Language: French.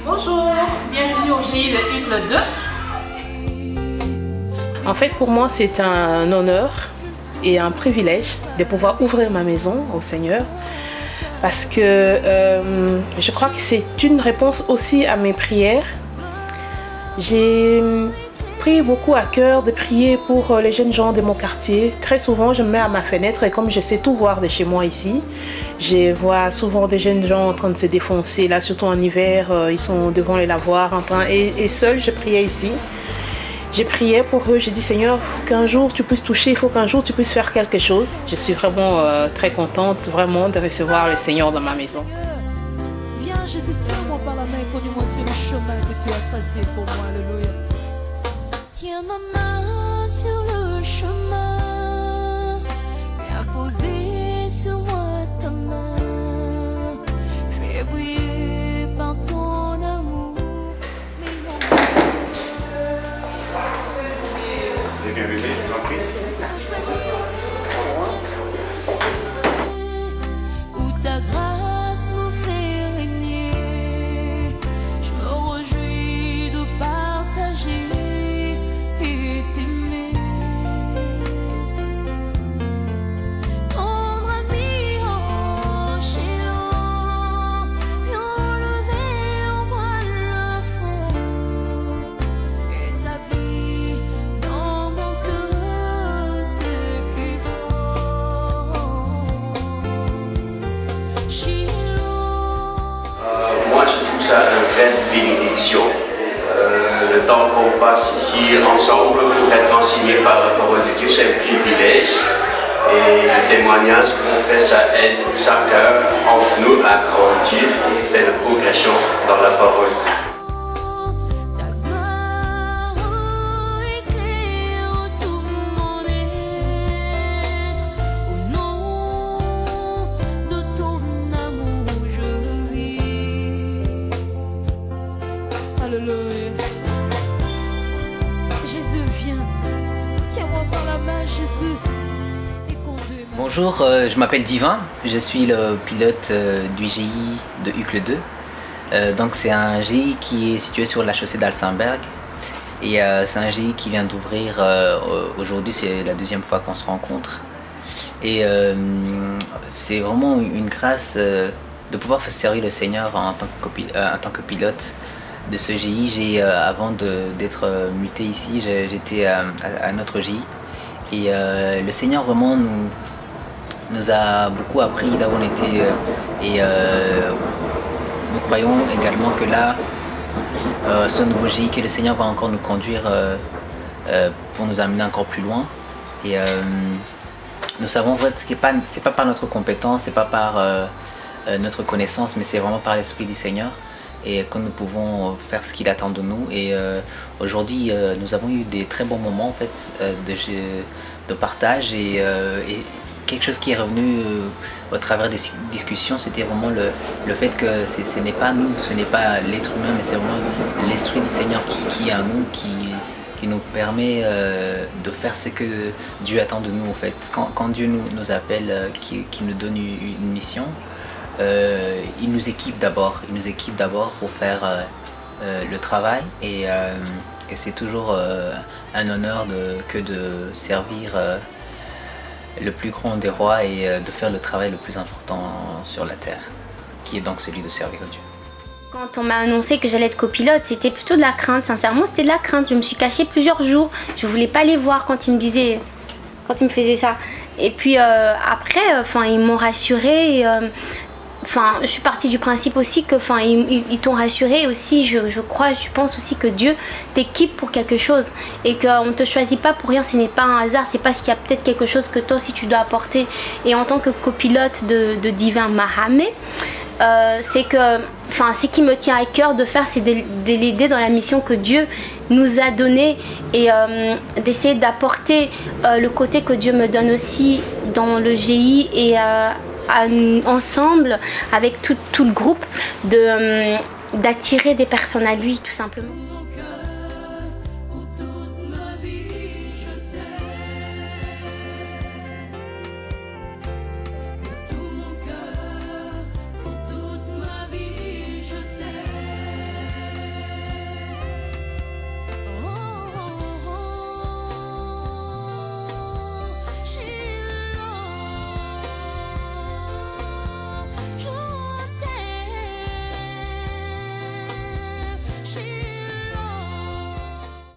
Bonjour, bienvenue au GI de Uccle 2. En fait, pour moi, c'est un honneur et un privilège de pouvoir ouvrir ma maison au Seigneur parce que je crois que c'est une réponse aussi à mes prières. J'ai pris beaucoup à cœur de prier pour les jeunes gens de mon quartier. Très souvent, je me mets à ma fenêtre et comme je sais tout voir de chez moi ici, je vois souvent des jeunes gens en train de se défoncer, là surtout en hiver, ils sont devant les lavoirs en train, et seul je priais ici. J'ai prié pour eux, j'ai dit Seigneur, qu'un jour tu puisses toucher, il faut qu'un jour tu puisses faire quelque chose. Je suis vraiment très contente vraiment de recevoir le Seigneur dans ma maison. Viens Jésus, tiens-moi par la main et conduis-moi sur le chemin que tu as tracé pour moi, alléluia. Tiens ma main sur le chemin, viens poser sur moi ta main, fais briller par ton amour. Bienvenue, je vous en prie. Où ta grâce nous fait régner, je me réjouis de partager et t'aimer. Tendre ami en Shiloh, viens lever en moi le fond et ta vie dans mon cœur, ce qu'il faut. Shiloh. Moi, je trouve ça une vraie bénédiction. Le temps qu'on passe ici ensemble pour être enseigné par la parole de Dieu, c'est un privilège. Et le témoignage qu'on fait, ça aide chacun entre nous à grandir et faire de progression dans la parole. Ta gloire éclaire tout mon être. Au nom de ton amour, je vis. Alléluia. Jésus, viens. Tiens-moi par la main, Jésus. Et conduis-moi. Bonjour, je m'appelle Divin, je suis le pilote du GI de Uccle 2. Donc c'est un GI qui est situé sur la chaussée d'Alsenberg et c'est un GI qui vient d'ouvrir aujourd'hui, c'est la deuxième fois qu'on se rencontre. Et c'est vraiment une grâce de pouvoir servir le Seigneur en tant que pilote de ce GI. Avant d'être muté ici, j'étais à notre GI et le Seigneur vraiment nous a beaucoup appris là où on était et nous croyons également que là, ce nouveau GI, que le Seigneur va encore nous conduire pour nous amener encore plus loin. Et nous savons en fait que c'est pas par notre compétence, c'est pas par notre connaissance, mais c'est vraiment par l'Esprit du Seigneur et que nous pouvons faire ce qu'il attend de nous. Et aujourd'hui, nous avons eu des très bons moments en fait de partage et quelque chose qui est revenu au travers des discussions, c'était vraiment le fait que ce n'est pas nous, ce n'est pas l'être humain, mais c'est vraiment l'Esprit du Seigneur qui est en nous, qui nous permet de faire ce que Dieu attend de nous en fait. Quand Dieu nous appelle, qui nous donne une mission, il nous équipe d'abord pour faire le travail et c'est toujours un honneur que de servir le plus grand des rois et de faire le travail le plus important sur la terre, qui est donc celui de servir Dieu. Quand on m'a annoncé que j'allais être copilote, c'était plutôt de la crainte, sincèrement c'était de la crainte. Je me suis cachée plusieurs jours, je voulais pas les voir quand ils me disaient, quand ils me faisaient ça. Et puis après, ils m'ont rassurée. Je suis partie du principe aussi que, ils t'ont rassuré aussi. Je pense aussi que Dieu t'équipe pour quelque chose et qu'on ne te choisit pas pour rien. Ce n'est pas un hasard, c'est parce qu'il y a peut-être quelque chose que toi aussi tu dois apporter. Et en tant que copilote de Divin Mahamé, c'est que, ce qui me tient à cœur de faire, c'est de l'aider dans la mission que Dieu nous a donnée et d'essayer d'apporter le côté que Dieu me donne aussi dans le GI et ensemble avec tout le groupe d'attirer des personnes à lui tout simplement.